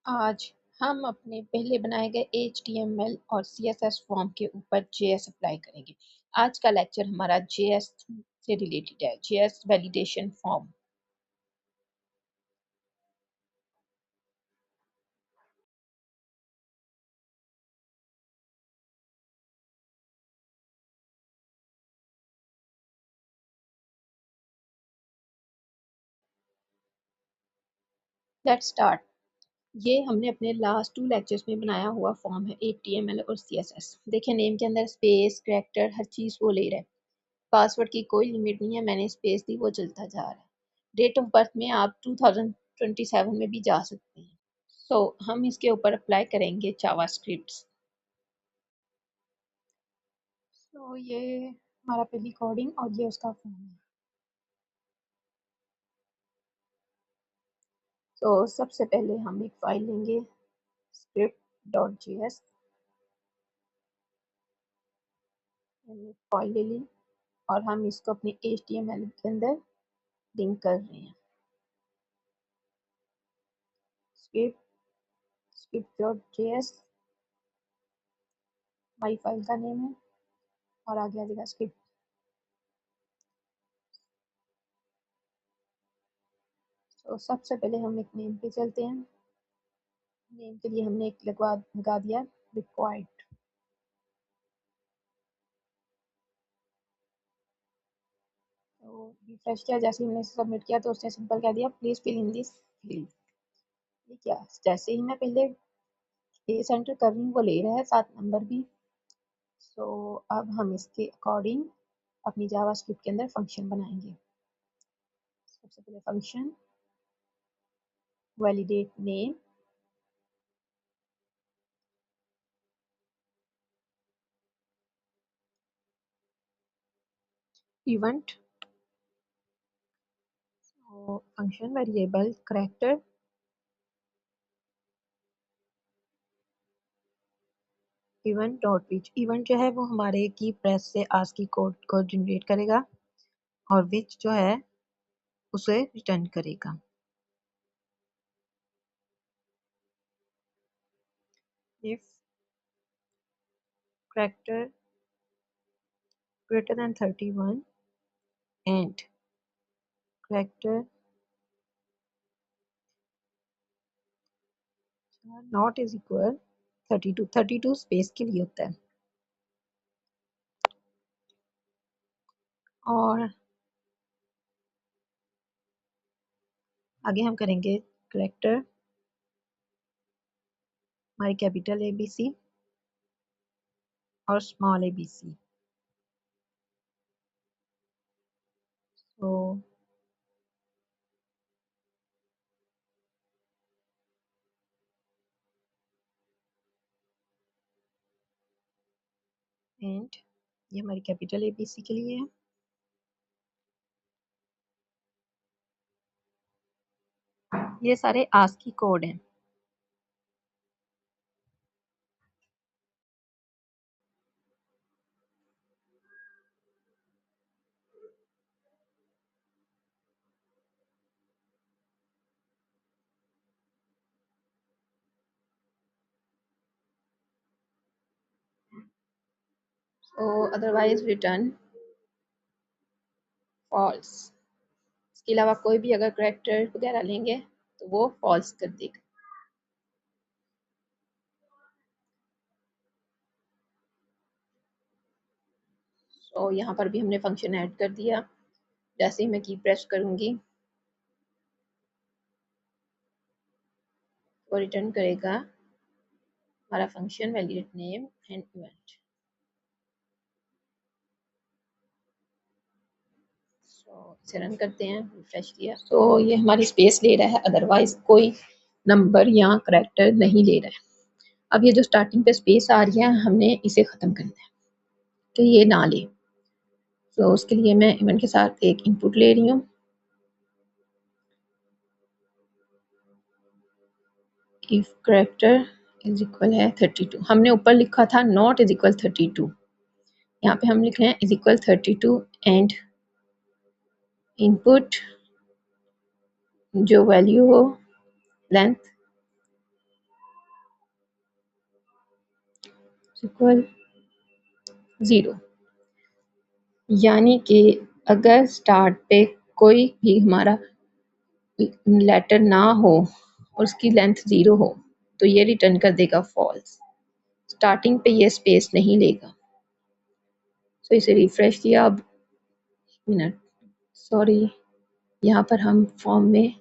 आज हम अपने पहले बनाए गए HTML और CSS फॉर्म के ऊपर JS अप्लाई करेंगे। आज का लेक्चर हमारा JS से रिलेटेड है, JS validation form. Let's start. ये हमने अपने लास्ट 2 लेक्चर्स में बनाया हुआ फॉर्म है, HTML और CSS। देखिए नेम के अंदर स्पेस, कैरेक्टर, हर चीज़ वो ले रहा है। पासवर्ड की कोई लिमिट नहीं है, मैंने स्पेस दी, वो चलता जा रहा है। डेट ऑफ बर्थ में आप 2027 में भी जा सकते हैं। हम इसके ऊपर अप्लाई करेंगे जावास्क्रिप्ट। तो ये हमारा पहली कोडिंग और ये उसका फॉर्म है। तो सबसे पहले हम एक फाइल लेंगे script.js। हमने फाइल ले ली और हम इसको अपने HTML के अंदर लिंक कर रहे हैं। script.js हमारी फाइल का नेम है और आगे आ जाएगा स्क्रिप्ट। तो सबसे पहले हम एक नेम पे चलते हैं। नेम के लिए हमने एक लगा दिया रिक्वायर्ड। तो रिफ्रेश किया, जैसे ही हमने सबमिट किया तो उसने सिंपल कह दिया please fill in this field. ये क्या, जैसे ही मैं पहले पेज एंटर कर रही हूँ वो ले रहा है 7 नंबर भी। सो अब हम इसके अकॉर्डिंग अपनी जावास्क्रिप्ट के अंदर फंक्शन बनाएंगे। सबसे पहले function validate name, event, function variable character, event dot which. Event जो है वो हमारे की प्रेस से आस्की कोड को जनरेट करेगा और विच जो है उसे रिटर्न करेगा। If character greater than 31 and character not is equal 32। 32 space के लिए होता है। और आगे हम करेंगे कैरेक्टर हमारी कैपिटल ABC और स्मॉल ABC। तो एंड ये हमारी कैपिटल ABC के लिए है। ये सारे आस्की कोड हैं। तो अदरवाइज रिटर्न फॉल्स। इसके अलावा कोई भी अगर कैरेक्टर वगैरह लेंगे तो वो फॉल्स कर देगा। तो यहाँ पर भी हमने फंक्शन ऐड कर दिया। जैसे ही मैं की प्रेस करूँगी वो रिटर्न करेगा हमारा function validate name and event. इसे रन करते हैं, रिफ्रेश किया तो ये हमारी स्पेस ले रहा है, अदरवाइज कोई नंबर या करैक्टर नहीं ले रहा है। अब ये जो स्टार्टिंग पे स्पेस आ रही है हमने इसे ख़त्म करना है कि ये ना ले। तो उसके लिए मैं इवेंट के साथ एक इनपुट ले रही हूँ। इफ करैक्टर इज इक्वल है 32। हमने ऊपर लिखा था नॉट इज इक्वल 32, यहाँ पे हम लिख रहे हैं इज इक्वल 32 एंड इनपुट जो वैल्यू हो लेंथ इक्वल 0, यानी कि अगर स्टार्ट पे कोई भी हमारा लेटर ना हो और उसकी लेंथ 0 हो तो ये रिटर्न कर देगा फॉल्स। स्टार्टिंग पे ये स्पेस नहीं लेगा। तो इसे रिफ्रेश किया। अब मिनट, सॉरी, यहाँ पर हम फॉर्म में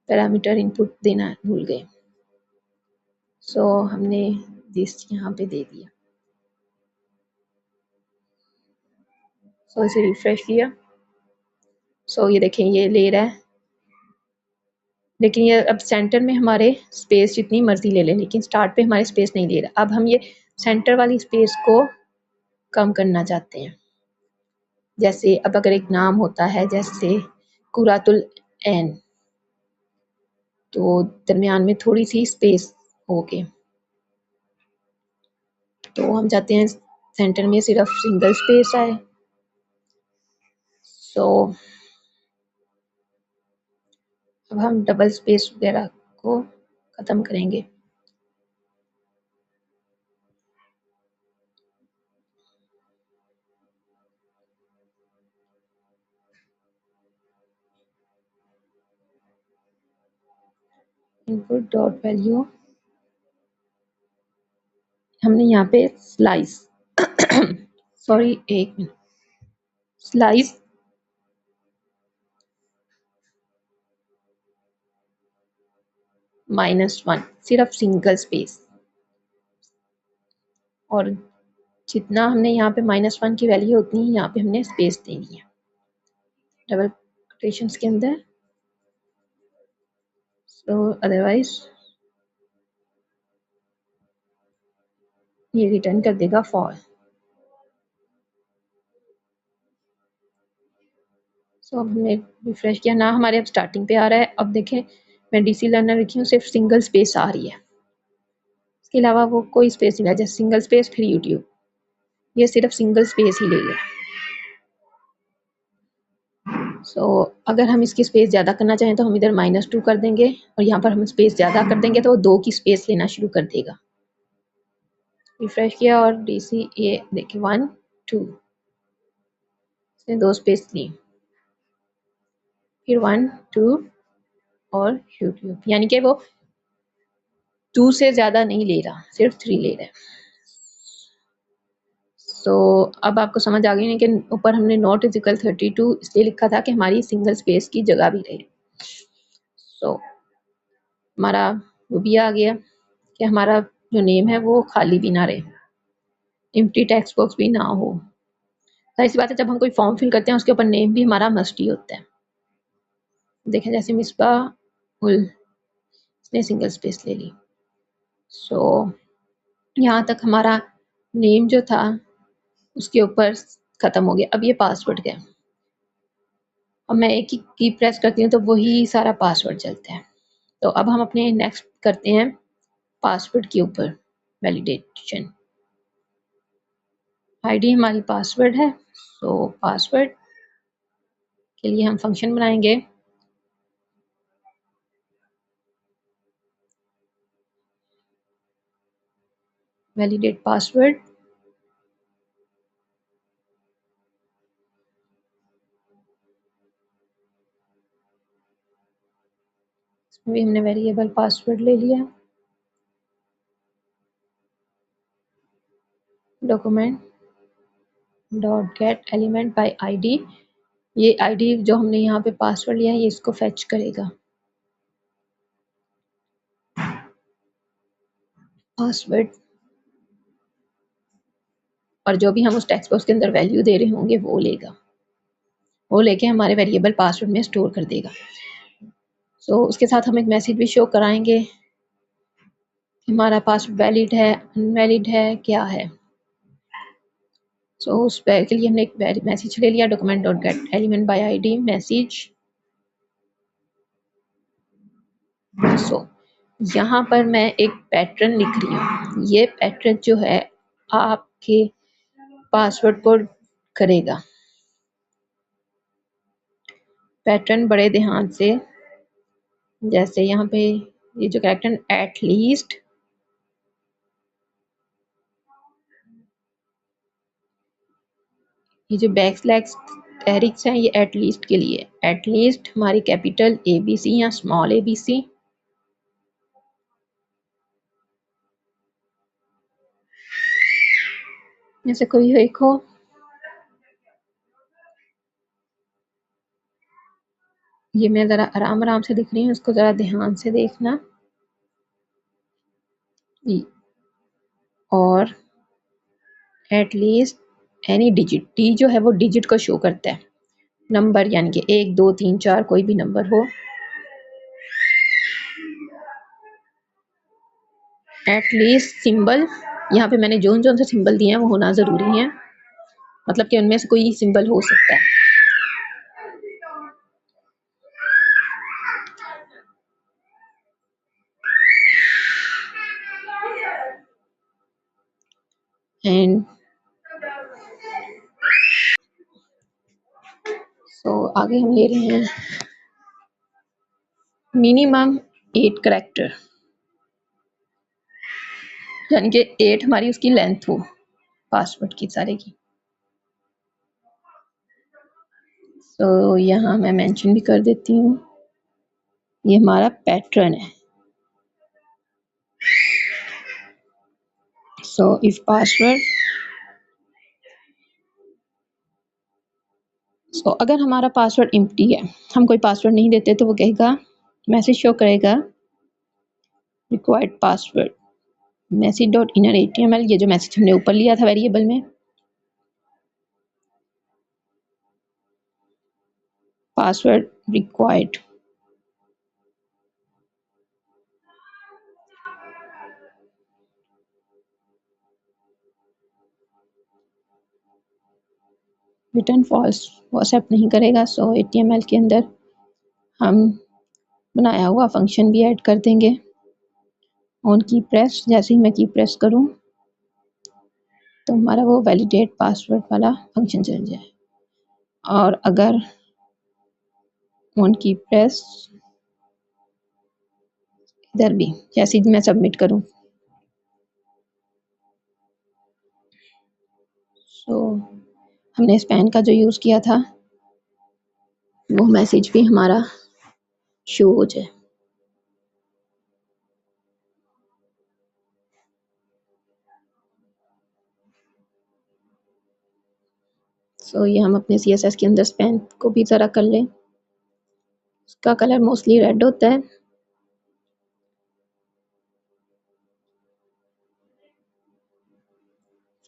पैरामीटर इनपुट देना भूल गए। सो हमने दिस यहाँ पे दे दिया। सो इसे रिफ्रेश किया। सो ये देखें ये ले रहा है, लेकिन ये अब सेंटर में हमारे स्पेस जितनी मर्जी ले लें, लेकिन स्टार्ट पे हमारे स्पेस नहीं ले रहा। अब हम ये सेंटर वाली स्पेस को कम करना चाहते हैं। जैसे अब अगर एक नाम होता है जैसे कुरातुल एन, तो दरमियान में थोड़ी सी स्पेस होके, तो हम चाहते हैं सेंटर में सिर्फ सिंगल स्पेस आए। सो अब हम डबल स्पेस वगैरह को ख़त्म करेंगे। इनपुट डॉट वैल्यू, हमने यहाँ पे स्लाइस सॉरी एक मिनट, स्लाइस -1 सिर्फ सिंगल स्पेस, और जितना हमने यहाँ पे -1 की वैल्यू उतनी ही यहाँ पे हमने स्पेस देनी है डबल कोटेशंस के अंदर। सो अदरवाइज ये रिटर्न कर देगा फॉल। सो अब हमने रिफ्रेश किया ना, हमारे अब स्टार्टिंग पे आ रहा है। अब देखें मैं डीसी लर्नर लिखी हूँ, सिर्फ सिंगल स्पेस आ रही है, इसके अलावा वो कोई स्पेस नहीं रहा। जैसे सिंगल स्पेस फिर यूट्यूब, ये सिर्फ सिंगल स्पेस ही ले गया। सो अगर हम इसकी स्पेस ज़्यादा करना चाहें तो हम इधर -2 कर देंगे, और यहाँ पर हम स्पेस ज़्यादा कर देंगे तो वो 2 की स्पेस लेना शुरू कर देगा। रिफ्रेश किया और डीसी ये देखिए 1 2, इसने 2 स्पेस ली, फिर 1 2 और यूट्यूब, यानी कि वो 2 से ज़्यादा नहीं ले रहा, सिर्फ 3 ले रहा है। सो अब आपको समझ आ गई है कि ऊपर हमने नॉट इज इक्वल 32 इसलिए लिखा था कि हमारी सिंगल स्पेस की जगह भी रहे। सो हमारा वो भी आ गया कि हमारा जो नेम है वो खाली भी ना रहे, एम्प्टी टेक्स्ट बॉक्स भी ना हो। जाहिर सी बात है जब हम कोई फॉर्म फिल करते हैं उसके ऊपर नेम भी हमारा मस्ट ही होता है। देखें जैसे मिसबा उल, इसने सिंगल स्पेस ले ली। सो यहाँ तक हमारा नेम जो था उसके ऊपर ख़त्म हो गया। अब ये पासवर्ड का, अब मैं एक ही की प्रेस करती हूँ तो वही सारा पासवर्ड चलता है। तो अब हम अपने नेक्स्ट करते हैं पासवर्ड के ऊपर वैलिडेशन। आईडी हमारी पासवर्ड है। सो पासवर्ड के लिए हम फंक्शन बनाएंगे वैलिडेट पासवर्ड। इसमें भी हमने वेरिएबल पासवर्ड ले लिया। Document dot get element by ID, ये आईडी जो हमने यहाँ पे पासवर्ड लिया है ये इसको फेच करेगा। पासवर्ड, और जो भी हम उस टेक्स्ट बॉक्स के अंदर वैल्यू दे रहे होंगे वो लेगा, वो लेके हमारे वेरिएबल पासवर्ड में स्टोर कर देगा। सो उसके साथ हम एक मैसेज भी शो कराएंगे, हमारा पासवर्ड वैलिड है अनवैलिड है क्या है। सो उस के लिए हमने एक मैसेज ले लिया, document dot get element by ID message. So यहाँ पर मैं एक पैटर्न लिख रही हूँ, ये पैटर्न जो है आपके पासवर्ड को करेगा। पैटर्न बड़े ध्यान से, जैसे यहाँ पे ये जो कैरेक्टर एट लीस्ट, ये जो बैक स्लैश एरिक्स हैं ये एटलीस्ट के लिए, एटलीस्ट हमारी कैपिटल ABC या स्मॉल ABC, जैसे कोई देखो ये मैं ज़रा आराम आराम से दिख रही हूँ, इसको ज़रा ध्यान से देखना। और एटलीस्ट एनी डिजिट, डी जो है वो डिजिट को शो करता है, नंबर यानी कि 1 2 3 4 कोई भी नंबर हो। एटलीस्ट सिंबल, यहाँ पे मैंने जोन जोन से सिंबल दिए हैं वो होना ज़रूरी है, मतलब कि उनमें से कोई सिंबल हो सकता है। एंड सो आगे हम ले रहे हैं मिनिमम 8 करेक्टर, यानी कि 8 हमारी उसकी लेंथ हो पासवर्ड की सारे की। तो यहाँ मैं मेंशन भी कर देती हूँ, ये हमारा पैटर्न है। सो इफ पासवर्ड, सो अगर हमारा पासवर्ड एम्प्टी है, हम कोई पासवर्ड नहीं देते, तो वो कहेगा, मैसेज शो करेगा required password message dot inner HTML, ये जो मैसेज हमने ऊपर लिया था वेरिएबल में, पासवर्ड रिक्वायर्ड। रिटर्न फॉल्स, वो एक्सेप्ट नहीं करेगा। सो HTML के अंदर हम बनाया हुआ फंक्शन भी ऐड कर देंगे ऑन की प्रेस, जैसे ही मैं की प्रेस करूं तो हमारा वो वैलिडेट पासवर्ड वाला फंक्शन चल जाए। और अगर ऑन की प्रेस इधर भी जैसे ही मैं सबमिट करूं, सो हमने स्पैन का जो यूज़ किया था वो मैसेज भी हमारा शो हो जाए। सो ये हम अपने CSS के अंदर स्पैन को भी ज़रा कर लें, उसका कलर मोस्टली रेड होता है।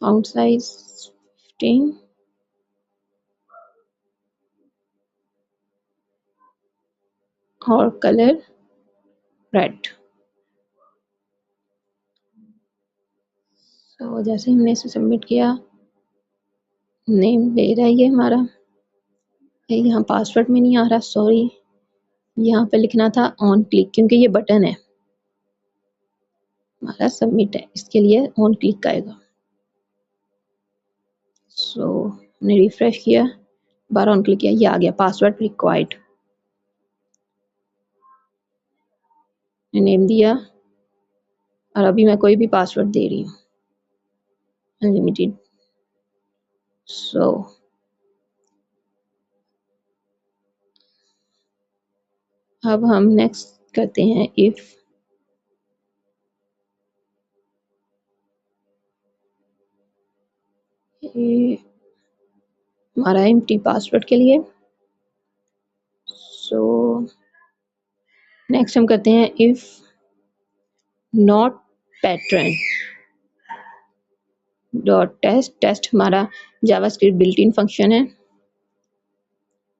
फाउंट साइज 15 और कलर रेड। तो जैसे हमने इसे सबमिट किया, नेम ले रहा है ये हमारा, यहाँ पासवर्ड में नहीं आ रहा, सॉरी, यहाँ पे लिखना था ऑन क्लिक, क्योंकि ये बटन है हमारा सबमिट है, इसके लिए ऑन क्लिक आएगा। सो हमने रिफ्रेश किया, बार ऑन क्लिक किया, ये आ गया पासवर्ड रिक्वायर्ड, नेम दिया और अभी मैं कोई भी पासवर्ड दे रही हूँ अनलिमिटेड। सो अब हम नेक्स्ट करते हैं इफ हमारा एम्प्टी पासवर्ड के लिए। सो नेक्स्ट हम करते हैं if not pattern dot test, test हमारा जावास्क्रिप्ट बिल्ट इन फंक्शन है,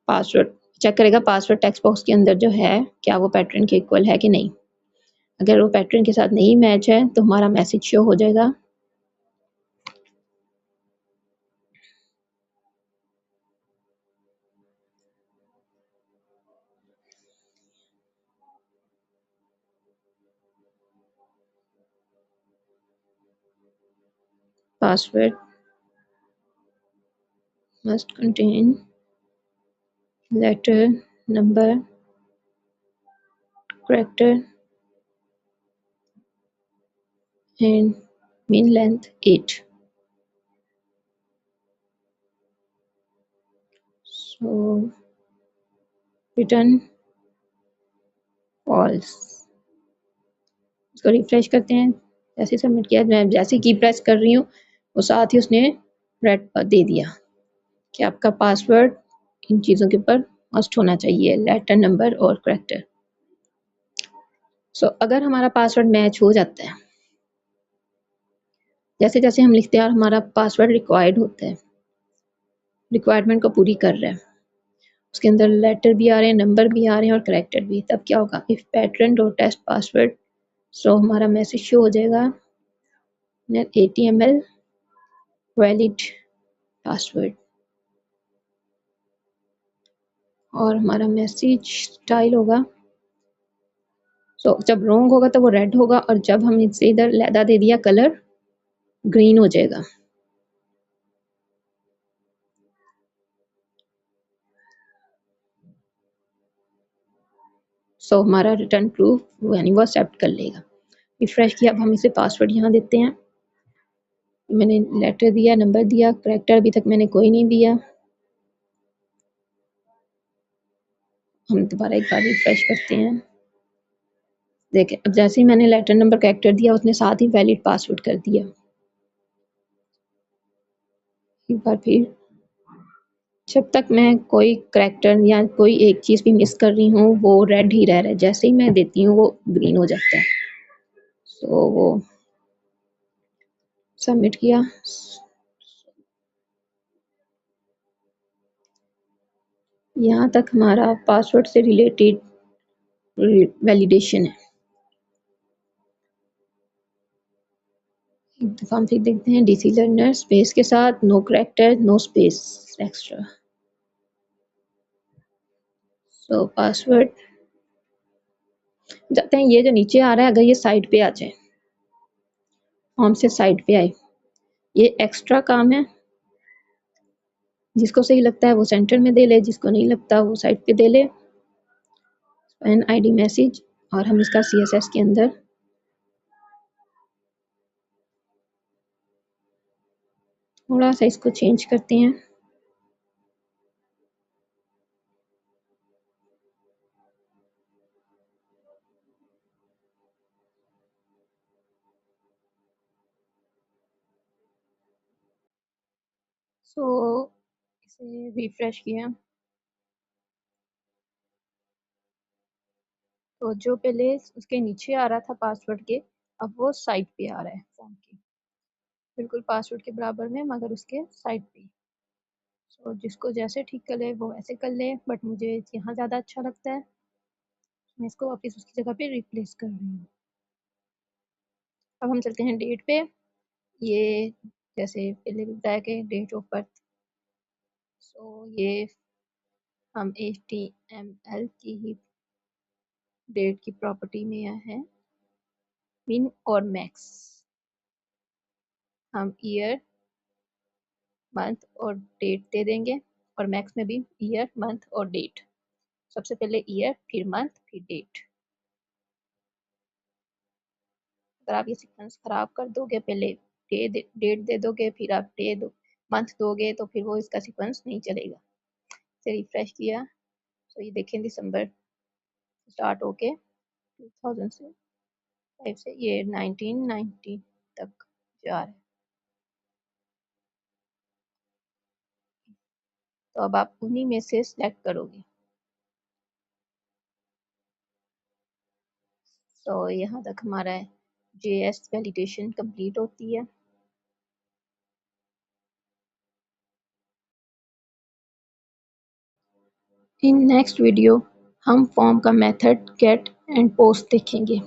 पासवर्ड चेक करेगा पासवर्ड टेक्स्ट बॉक्स के अंदर जो है क्या वो पैटर्न के इक्वल है कि नहीं। अगर वो पैटर्न के साथ नहीं मैच है तो हमारा मैसेज शो हो जाएगा password must contain letter number character and min length 8। तो रिटर्न फॉल्स, इसको रिफ्रेश करते हैं। जैसे सबमिट किया, मैं जैसे की प्रेस कर रही हूँ वो साथ ही उसने रेड दे दिया कि आपका पासवर्ड इन चीज़ों के ऊपर मस्ट होना चाहिए, लेटर, नंबर और करेक्टर। सो अगर हमारा पासवर्ड मैच हो जाता है, जैसे जैसे हम लिखते हैं और हमारा पासवर्ड रिक्वायर्ड होता है, रिक्वायरमेंट को पूरी कर रहा है, उसके अंदर लेटर भी आ रहे हैं, नंबर भी आ रहे हैं और करेक्टर भी, तब क्या होगा, if pattern dot test password, so हमारा मैसेज शो हो जाएगा HTML वैलिड पासवर्ड, और हमारा मैसेज स्टाइल होगा, सो जब रॉन्ग होगा तो वो रेड होगा, और जब हम इससे इधर लैदा दे दिया कलर, ग्रीन हो जाएगा। सो हमारा रिटर्न प्रूफ यानी वो एक्सेप्ट कर लेगा। रिफ्रेश किया, अब हम इसे पासवर्ड यहाँ देते हैं। मैंने लेटर दिया, नंबर दिया, करेक्टर अभी तक मैंने कोई नहीं दिया। हम दोबारा एक बार रिफ्रेश करते हैं। देखें, अब जैसे ही मैंने लेटर, नंबर, करेक्टर दिया, उसने साथ ही वैलिड पासवर्ड कर दिया। एक बार फिर, जब तक मैं कोई करेक्टर या कोई एक चीज़ भी मिस कर रही हूँ वो रेड ही रह रहा है, जैसे ही मैं देती हूँ वो ग्रीन हो जाता है। सो वो सबमिट किया, यहाँ तक हमारा पासवर्ड से रिलेटेड वैलिडेशन है। एक दफ़ा हम फिर देखते हैं, DC लर्नर स्पेस के साथ no character no space extra. So password जाते हैं, ये जो नीचे आ रहा है अगर ये साइड पे आ जाए, फॉर्म से साइड पे आए, ये एक्स्ट्रा काम है। जिसको सही लगता है वो सेंटर में दे ले, जिसको नहीं लगता वो साइड पे दे ले। एन ID मैसेज, और हम इसका CSS के अंदर थोड़ा सा इसको चेंज करते हैं। सो इसे रिफ्रेश किया तो जो पहले उसके नीचे आ रहा था पासवर्ड के, अब वो साइड पे आ रहा है फॉर्म के, बिल्कुल पासवर्ड के बराबर में मगर उसके साइड पे। सो जिसको जैसे ठीक कर ले वो वैसे कर ले, बट मुझे यहाँ ज़्यादा अच्छा लगता है, मैं इसको वापस उसकी जगह पे रिप्लेस कर रही हूँ। अब हम चलते हैं डेट पे। ये जैसे पहले भी बताया कि डेट ऑफ बर्थ, सो ये हम HTML की ही डेट की प्रॉपर्टी में है, मिन और मैक्स। हम ईयर, मंथ और डेट दे देंगे, और मैक्स में भी ईयर, मंथ और डेट। सबसे पहले ईयर, फिर मंथ, फिर डेट। अगर आप ये सीक्वेंस खराब कर दोगे, पहले डेट दे दोगे फिर आप डे दो मंथ दोगे, तो फिर वो इसका सीक्वेंस नहीं चलेगा। इसे रिफ्रेश किया तो ये देखें दिसंबर स्टार्ट होके 2000 से 5 से ये 1990 तक जा रहा है। तो अब आप उन्हीं में से सिलेक्ट करोगे। तो यहाँ तक हमारा JS वैलिडेशन कंप्लीट होती है। इन नेक्स्ट वीडियो हम फॉर्म का मेथड गेट एंड पोस्ट देखेंगे।